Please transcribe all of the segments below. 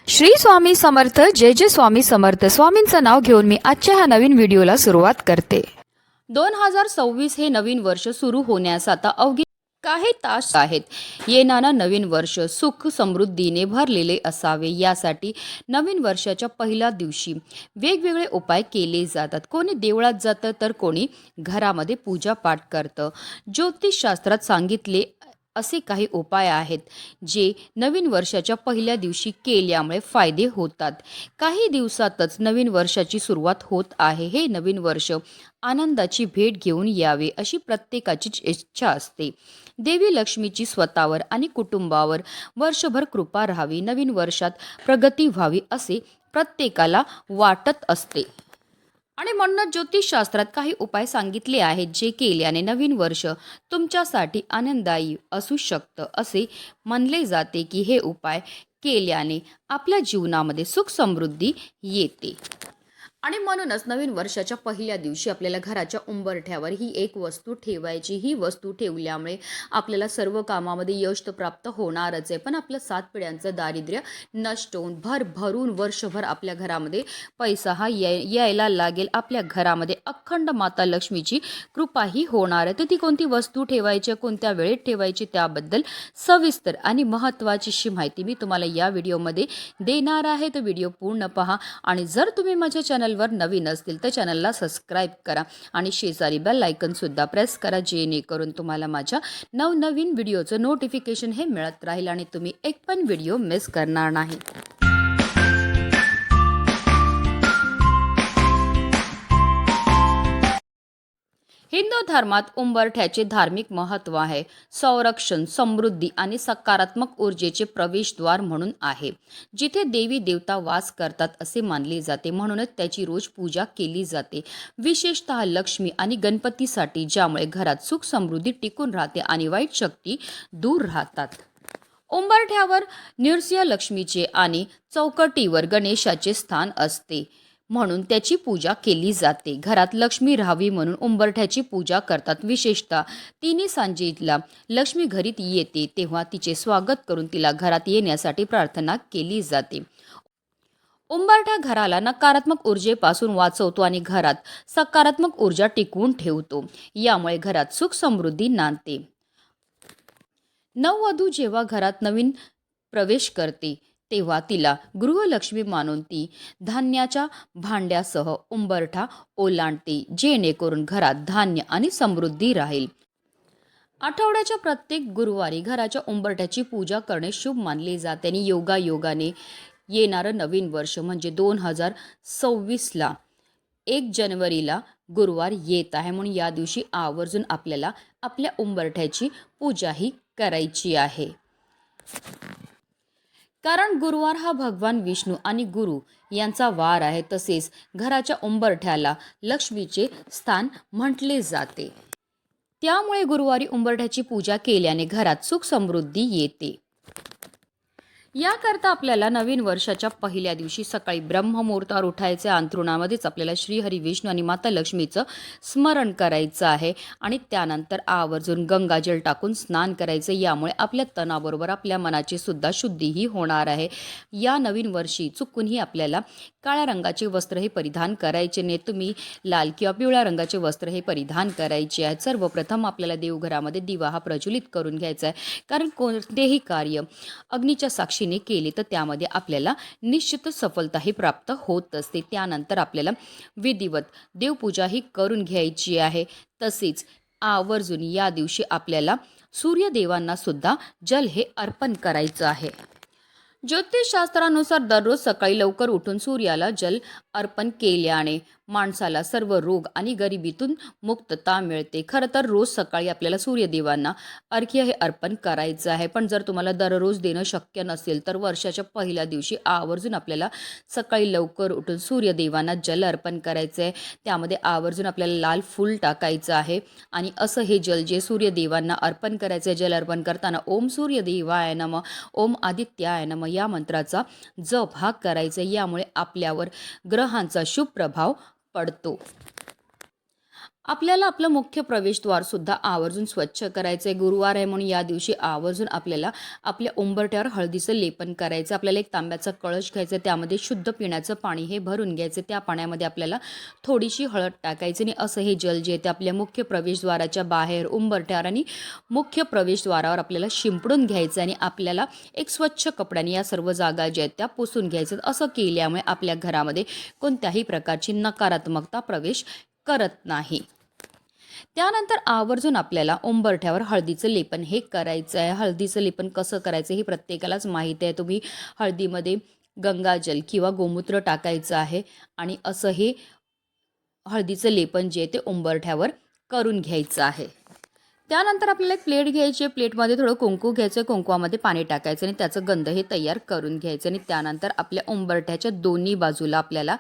श्री स्वामी समर्थ. जय जय स्वामी समर्थ. स्वामींचं नाव घेऊन मी आजच्या ह्या नवीन व्हिडिओला सुरुवात करते. 2026 हे नवीन वर्ष सुरू होण्यास आता अवघे काही तास आहेत. येणारं नवीन वर्ष सुख समृद्धीने भरलेले असावे यासाठी नवीन वर्षाच्या पहिल्या दिवशी वेगवेगळे उपाय केले जातात. कोणी देवळात जातं तर कोणी घरामध्ये पूजा पाठ करतं. ज्योतिषशास्त्रात सांगितले असे काही उपाय आहेत जे नवीन वर्षाच्या पहिल्या दिवशी केल्यामुळे फायदे होतात. काही दिवसातच नवीन वर्षाची सुरुवात होत आहे. हे नवीन वर्ष आनंदाची भेट घेऊन यावे अशी प्रत्येकाची इच्छा असते. देवी लक्ष्मीची स्वतःवर आणि कुटुंबावर वर्षभर कृपा राहावी, नवीन वर्षात प्रगती व्हावी असे प्रत्येकाला वाटत असते. आणि म्हणून ज्योतिषशास्त्रात काही उपाय सांगितले आहेत जे केल्याने नवीन वर्ष तुमच्यासाठी आनंददायी असू शकतं. असे मानले जाते की हे उपाय केल्याने आपल्या जीवनामध्ये सुख समृद्धी येते. आणि म्हणूनच नवीन वर्षाच्या पहिल्या दिवशी आपल्याला घराच्या उंबरठ्यावर ही एक वस्तू ठेवायची. ही वस्तू ठेवल्यामुळे आपल्याला सर्व कामामध्ये यश तर प्राप्त होणारच आहे, पण आपलं 7 पिढ्यांचं दारिद्र्य नष्ट होऊन भरभरून वर्षभर आपल्या घरामध्ये पैसा हा यायला लागेल. आपल्या घरामध्ये अखंड माता लक्ष्मीची कृपाही होणार आहे. तर ती कोणती वस्तू ठेवायची, कोणत्या वेळेत ठेवायची त्याबद्दल सविस्तर आणि महत्त्वाची अशी माहिती मी तुम्हाला या व्हिडिओमध्ये देणार आहे. तर व्हिडिओ पूर्ण पहा. आणि जर तुम्ही माझ्या चॅनलवर नवीन असतील तर चॅनलला सबस्क्राईब करा आणि शेजारी बेल आयकॉन सुद्धा प्रेस करा, जेणेकरून तुम्हाला माझ्या नवनवीन व्हिडिओचं नोटिफिकेशन हे मिळत राहील आणि तुम्ही एक पण व्हिडिओ मिस करणार नाही. हिंदू धर्मात उंबरठ्याचे धार्मिक महत्त्व आहे. संरक्षण, समृद्धी आणि सकारात्मक ऊर्जेचे प्रवेशद्वार म्हणून आहे, जिथे देवी देवता वास करतात असे मानले जाते. म्हणूनच त्याची रोज पूजा केली जाते, विशेषतः लक्ष्मी आणि गणपतीसाठी, ज्यामुळे घरात सुख समृद्धी टिकून राहते आणि वाईट शक्ती दूर राहतात. उंबरठ्यावर नृसिंह लक्ष्मीचे आणि चौकटीवर गणेशाचे स्थान असते, म्हणून त्याची पूजा केली जाते. घरात लक्ष्मी राहावी म्हणून उंबरठ्याची पूजा करतात. विशेषतः तिन्ही सांजेला लक्ष्मी घरी येते तेव्हा तिचे स्वागत करून तिला घरात येण्यासाठी प्रार्थना केली जाते. उंबरठा घराला नकारात्मक ऊर्जेपासून वाचवतो आणि घरात सकारात्मक ऊर्जा टिकवून ठेवतो. यामुळे घरात सुख समृद्धी नांदते. नववधू जेव्हा घरात नवीन प्रवेश करते तेव्हा तिला गृहलक्ष्मी मानून ती धान्याच्या भांड्यासह उंबरठा ओलांडते, जेणेकरून घरात धान्य आणि समृद्धी राहील. आठवड्याच्या प्रत्येक गुरुवारी घराच्या उंबरठ्याची पूजा करणे शुभ मानले जाते. आणि योगायोगाने येणारं नवीन वर्ष म्हणजे 2026ला 1 जानेवारीला गुरुवार येत आहे, म्हणून या दिवशी आवर्जून आपल्याला आपल्या उंबरठ्याची पूजाही करायची आहे. कारण गुरुवार हा भगवान विष्णू आणि गुरु यांचा वार आहे. तसेच घराच्या उंबरठ्याला लक्ष्मीचे स्थान म्हटले जाते. त्यामुळे गुरुवारी उंबरठ्याची पूजा केल्याने घरात सुख समृद्धी येते. याकरता आपल्याला नवीन वर्षाच्या पहिल्या दिवशी सकाळी ब्रह्ममुहूर्तावर उठायचे. अंथरुणामध्येच आपल्याला श्री हरी विष्णू आणि माता लक्ष्मीचं स्मरण करायचं आहे आणि त्यानंतर आवर्जून गंगाजल टाकून स्नान करायचं. यामुळे आपल्या तनाबरोबर आपल्या मनाची सुद्धा शुद्धीही होणार आहे. या नवीन वर्षी चुकूनही आपल्याला काळ्या रंगाचे वस्त्र हे परिधान करायचे नाही. तुम्ही लाल किंवा पिवळ्या रंगाचे वस्त्र हे परिधान करायचे आहेत. सर्वप्रथम आपल्याला देवघरामध्ये दिवा हा प्रज्वलित करून घ्यायचा आहे. कारण कोणतेही कार्य अग्नीच्या साक्षीने केले तर त्यामध्ये आपल्याला निश्चित सफलताही प्राप्त होत असते. त्यानंतर आपल्याला विधिवत देवपूजाही करून घ्यायची आहे. तसेच आवर्जून या दिवशी आपल्याला सूर्यदेवांना सुद्धा जल हे अर्पण करायचं आहे. ज्योतिषशास्त्रानुसार दररोज सकाळी लवकर उठून सूर्याला जल अर्पण केल्याने माणसाला सर्व रोग आणि गरिबीतून मुक्तता मिळते. खरं तर रोज सकाळी आपल्याला सूर्यदेवांना अर्घ्य हे अर्पण करायचं आहे, पण जर तुम्हाला दररोज देणं शक्य नसेल तर वर्षाच्या पहिल्या दिवशी आवर्जून आपल्याला सकाळी लवकर उठून सूर्यदेवांना जल अर्पण करायचं आहे. त्यामध्ये आवर्जून आपल्याला लाल फूल टाकायचं आहे आणि असं हे जल जे सूर्यदेवांना अर्पण करायचं आहे, जल अर्पण करताना ओम सूर्यदेवाय नमः, ओम आदित्याय नमः या मंत्राचा जप हा करायचा. यामुळे आपल्यावर ग्रहांचा शुभ प्रभाव पडतो. आपल्याला आपलं मुख्य प्रवेशद्वार सुद्धा आवर्जून स्वच्छ करायचं आहे. गुरुवार आहे म्हणून या दिवशी आवर्जून आपल्याला आपल्या उंबरठ्यावर हळदीचं लेपन करायचं. आपल्याला एक तांब्याचा कळश घ्यायचा, त्यामध्ये शुद्ध पिण्याचं पाणी हे भरून घ्यायचं. त्या पाण्यामध्ये आपल्याला थोडीशी हळद टाकायची आणि असं हे जल जे आहे ते आपल्या मुख्य प्रवेशद्वाराच्या बाहेर उंबरठ्यावर आणि मुख्य प्रवेशद्वारावर आपल्याला शिंपडून घ्यायचं आणि आपल्याला एक स्वच्छ कपड्याने या सर्व जागा ज्या आहेत त्या पुसून घ्यायचं. असं केल्यामुळे आपल्या घरामध्ये कोणत्याही प्रकारची नकारात्मकता प्रवेश करत नाही. त्यानंतर आवर्जून आपल्याला उंबरठ्यावर हळदीचं लेपन हे करायचं आहे. हळदीचं लेपन कसं करायचं हे प्रत्येकालाच माहीत आहे. तुम्ही हळदीमध्ये गंगाजल किंवा गोमूत्र टाकायचं आहे आणि असं हे हळदीचं लेपन जे आहे ते उंबरठ्यावर करून घ्यायचं आहे. त्यानंतर आपल्याला एक प्लेट घ्यायची आहे. प्लेटमध्ये थोडं कुंकू घ्यायचं, कुंकवामध्ये पाणी टाकायचं आणि त्याचं गंध हे तयार करून घ्यायचं आणि त्यानंतर आपल्या उंबरठ्याच्या दोन्ही बाजूला आपल्याला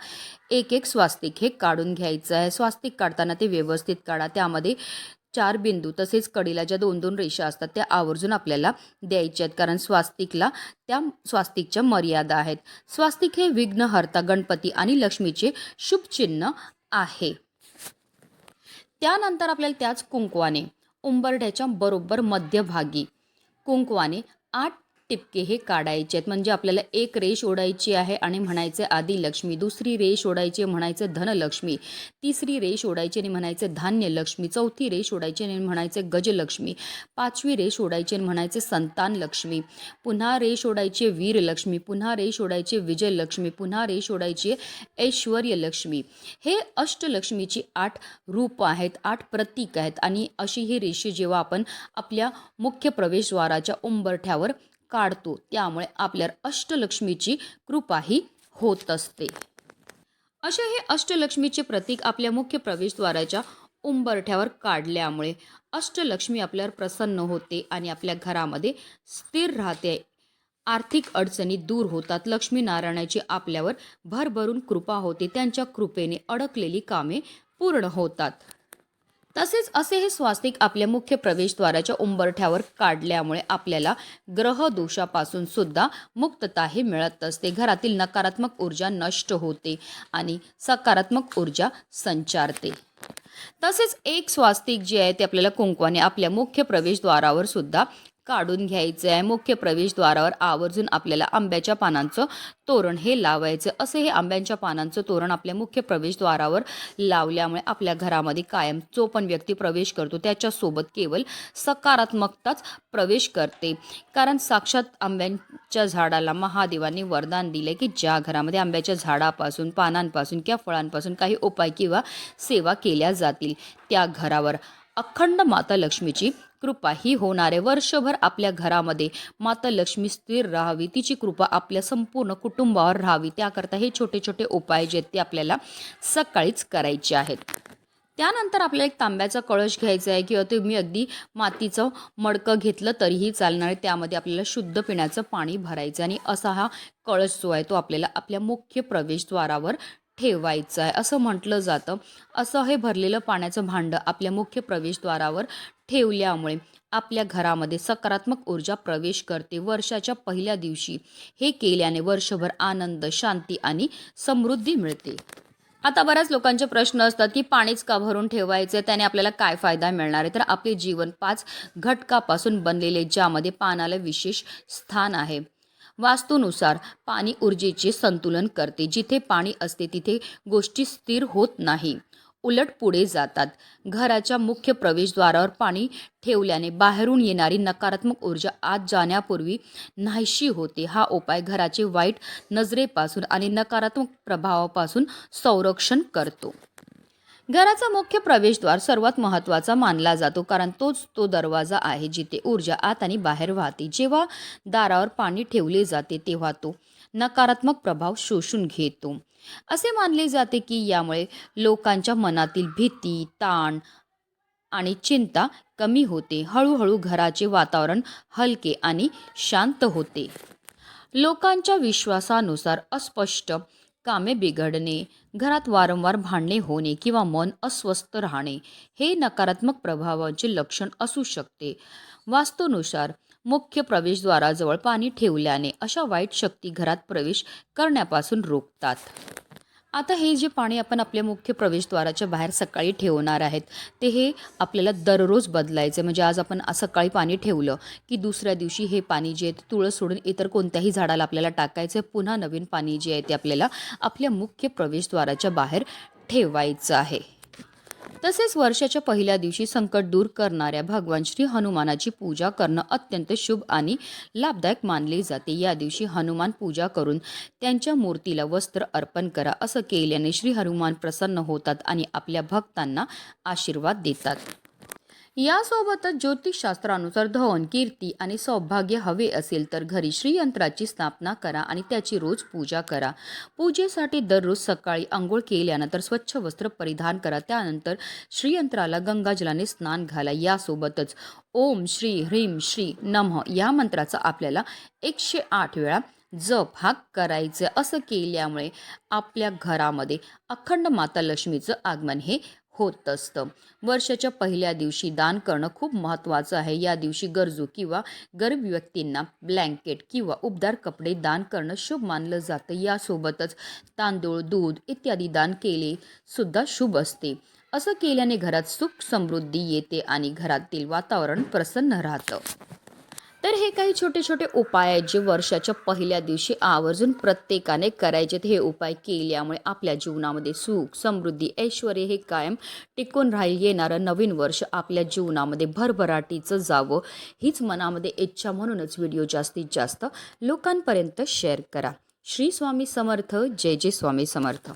एक एक स्वास्तिक हे काढून घ्यायचं आहे. स्वास्तिक काढताना ते व्यवस्थित काढा. त्यामध्ये 4 बिंदू तसेच कडीला ज्या 2-2 रेषा असतात त्या आवर्जून आपल्याला द्यायच्या आहेत, कारण स्वास्तिकला त्या स्वास्तिकच्या मर्यादा आहेत. स्वास्तिक हे विघ्नहर्ता गणपती आणि लक्ष्मीचे शुभचिन्ह आहे. त्यानंतर आपल्याला त्याच कुंकवाने उंबरठ्याच्या बरोबर मध्यभागी कुंकवाने 8 टिपके हे काढायचे आहेत. म्हणजे आपल्याला एक रेष ओढायची आहे आणि म्हणायचे आदी लक्ष्मी, दुसरी रेष ओढायची म्हणायचे धनलक्ष्मी, तिसरी रेष ओढायची आणि म्हणायचे धान्य लक्ष्मी, चौथी रेष ओढायची आणि म्हणायचे गजलक्ष्मी, पाचवी रेष ओढायची आणि म्हणायचे संतान लक्ष्मी, पुन्हा रेष ओढायची वीरलक्ष्मी, पुन्हा रेष ओढायची विजयलक्ष्मी, पुन्हा रेष ओढायची ऐश्वर्यलक्ष्मी. हे अष्टलक्ष्मीची 8 रूप आहेत, 8 प्रतीक आहेत आणि अशी ही रेषी जेव्हा आपण आपल्या मुख्य प्रवेशद्वाराच्या उंबरठ्यावर काढतो त्यामुळे आपल्यावर अष्टलक्ष्मीची कृपाही होत असते. असे हे अष्टलक्ष्मीचे प्रतीक आपल्या मुख्य प्रवेशद्वाराच्या उंबरठ्यावर काढल्यामुळे अष्टलक्ष्मी आपल्यावर प्रसन्न होते आणि आपल्या घरामध्ये स्थिर राहते. आर्थिक अडचणी दूर होतात. लक्ष्मीनारायणाची आपल्यावर भरभरून कृपा होते. त्यांच्या कृपेने अडकलेली कामे पूर्ण होतात. तसेच असे हे स्वास्तिक आपल्या मुख्य प्रवेशद्वाराच्या उंबरठ्यावर काढल्यामुळे आपल्याला ग्रहदोषापासून सुद्धा मुक्तता हे मिळत असते. घरातील नकारात्मक ऊर्जा नष्ट होते आणि सकारात्मक ऊर्जा संचारते. तसेच एक स्वास्तिक जे आहे ते आपल्याला कुंकवाने आपल्या मुख्य प्रवेशद्वारावर सुद्धा काढून घ्यायचं आहे. मुख्य प्रवेशद्वारावर आवर्जून आपल्याला आंब्याच्या पानांचं तोरण हे लावायचं. असे हे आंब्यांच्या पानांचं तोरण आपल्या मुख्य प्रवेशद्वारावर लावल्यामुळे आपल्या घरामध्ये कायम जो पण व्यक्ती प्रवेश करतो त्याच्यासोबत केवळ सकारात्मकताच प्रवेश करते. कारण साक्षात आंब्यांच्या झाडाला महादेवांनी वरदान दिले की ज्या घरामध्ये आंब्याच्या झाडापासून, पानांपासून किंवा फळांपासून काही उपाय किंवा सेवा केल्या जातील त्या घरावर अखंड माता लक्ष्मीची कृपा ही होणार आहे. वर्षभर आपल्या घरामध्ये माता लक्ष्मी स्थिर राहावी, तिची कृपा आपल्या संपूर्ण कुटुंबावर राहावी, त्याकरता हे छोटे छोटे उपाय जे ते आपल्याला सकाळीच करायचे आहेत. त्यानंतर आपल्याला एक तांब्याचा कळश घ्यायचा आहे किंवा तुम्ही अगदी मातीचं मडकं घेतलं तरीही चालणार आहे. त्यामध्ये आपल्याला शुद्ध पिण्याचं पाणी भरायचं आणि असा हा कळश जो आहे तो आपल्याला आपल्या मुख्य प्रवेशद्वारावर ठेवायचं आहे. असं म्हटलं जातं. असं हे भरलेलं पाण्याचं भांडं आपल्या मुख्य प्रवेशद्वारावर ठेवल्यामुळे आपल्या घरामध्ये सकारात्मक ऊर्जा प्रवेश करते. वर्षाच्या पहिल्या दिवशी हे केल्याने वर्षभर आनंद, शांती आणि समृद्धी मिळते. आता बऱ्याच लोकांचे प्रश्न असतात की पाणीच का भरून ठेवायचे, त्याने आपल्याला काय फायदा मिळणार आहे. तर आपले जीवन 5 घटकापासून बनलेले, ज्यामध्ये पाण्याला विशेष स्थान आहे. वास्तूनुसार पाणी ऊर्जेचे संतुलन करते. जिथे पाणी असते तिथे गोष्टी स्थिर होत नाही, उलट पुढे जातात. घराच्या मुख्य प्रवेशद्वारावर पाणी ठेवल्याने बाहेरून येणारी नकारात्मक ऊर्जा आत जाण्यापूर्वी नाहीशी होते. हा उपाय घराचे वाईट नजरेपासून आणि नकारात्मक प्रभावापासून संरक्षण करतो. घराचा मुख्य प्रवेशद्वार सर्वात महत्त्वाचा मानला जातो, कारण तोच तो दरवाजा आहे जिथे ऊर्जा आत आणि बाहेर वाहते. जेव्हा दारावर पाणी ठेवले जाते तेव्हा तो नकारात्मक प्रभाव शोषून घेतो. असे मानले जाते की यामुळे लोकांच्या मनातील भीती, ताण आणि चिंता कमी होते. हळूहळू घराचे वातावरण हलके आणि शांत होते. लोकांच्या विश्वासानुसार अस्पष्ट कामे बिघडणे, घरात वारंवार भांडणे होणे किंवा मन अस्वस्थ राहणे हे नकारात्मक प्रभावाचे लक्षण असू शकते. वास्तूनुसार मुख्य प्रवेशद्वाराजवळ पाणी ठेवल्याने अशा वाईट शक्ती घरात प्रवेश करण्यापासून रोखतात. आता हे जे पाणी आपण आपल्या मुख्य प्रवेशद्वाराच्या बाहेर सकाळी ठेवणार आहेत ते हे आपल्याला दररोज बदलायचं. म्हणजे आज आपण सकाळी पाणी ठेवलं की दुसऱ्या दिवशी हे पाणी जे आहे तुळस सोडून इतर कोणत्याही झाडाला आपल्याला टाकायचं. पुन्हा नवीन पाणी जे आहे ते आपल्याला आपल्या मुख्य प्रवेशद्वाराच्या बाहेर ठेवायचं आहे. तसेच वर्षाच्या पहिल्या दिवशी संकट दूर करणाऱ्या भगवान श्री हनुमानाची पूजा करणं अत्यंत शुभ आणि लाभदायक मानले जाते. या दिवशी हनुमान पूजा करून त्यांच्या मूर्तीला वस्त्र अर्पण करा. असं केल्याने श्री हनुमान प्रसन्न होतात आणि आपल्या भक्तांना आशीर्वाद देतात. यासोबतच ज्योतिषशास्त्रानुसार धन, कीर्ती आणि सौभाग्य हवे असेल तर घरी श्रीयंत्राची स्थापना करा आणि त्याची रोज पूजा करा. पूजेसाठी दररोज सकाळी अंघोळ केल्यानंतर स्वच्छ वस्त्र परिधान करा. त्यानंतर श्रीयंत्राला गंगाजलाने स्नान घाला. यासोबतच ओम श्री ह्रीम श्री नमः या मंत्राचा आपल्याला 108 वेळा जप हा करायचं. असं केल्यामुळे आपल्या घरामध्ये अखंड माता लक्ष्मीचं आगमन हे होत असतं. वर्षाच्या पहिल्या दिवशी दान करणं खूप महत्त्वाचं आहे. या दिवशी गरजू किंवा गरीब व्यक्तींना ब्लँकेट किंवा उबदार कपडे दान करणं शुभ मानलं जातं. यासोबतच तांदूळ, दूध इत्यादी दान केले सुद्धा शुभ असते. असं केल्याने घरात सुख समृद्धी येते आणि घरातील वातावरण प्रसन्न राहतं. तर हे काही छोटे छोटे उपाय आहेत जे वर्षाच्या पहिल्या दिवशी आवर्जून प्रत्येकाने करायचे. हे उपाय केल्यामुळे आपल्या जीवनामध्ये सुख, समृद्धी, ऐश्वर्य हे कायम टिकून राहील. येणारं नवीन वर्ष आपल्या जीवनामध्ये भरभराटीचं जावं हीच मनामध्ये इच्छा. म्हणूनच व्हिडिओ जास्तीत जास्त लोकांपर्यंत शेअर करा. श्री स्वामी समर्थ. जय जय स्वामी समर्थ.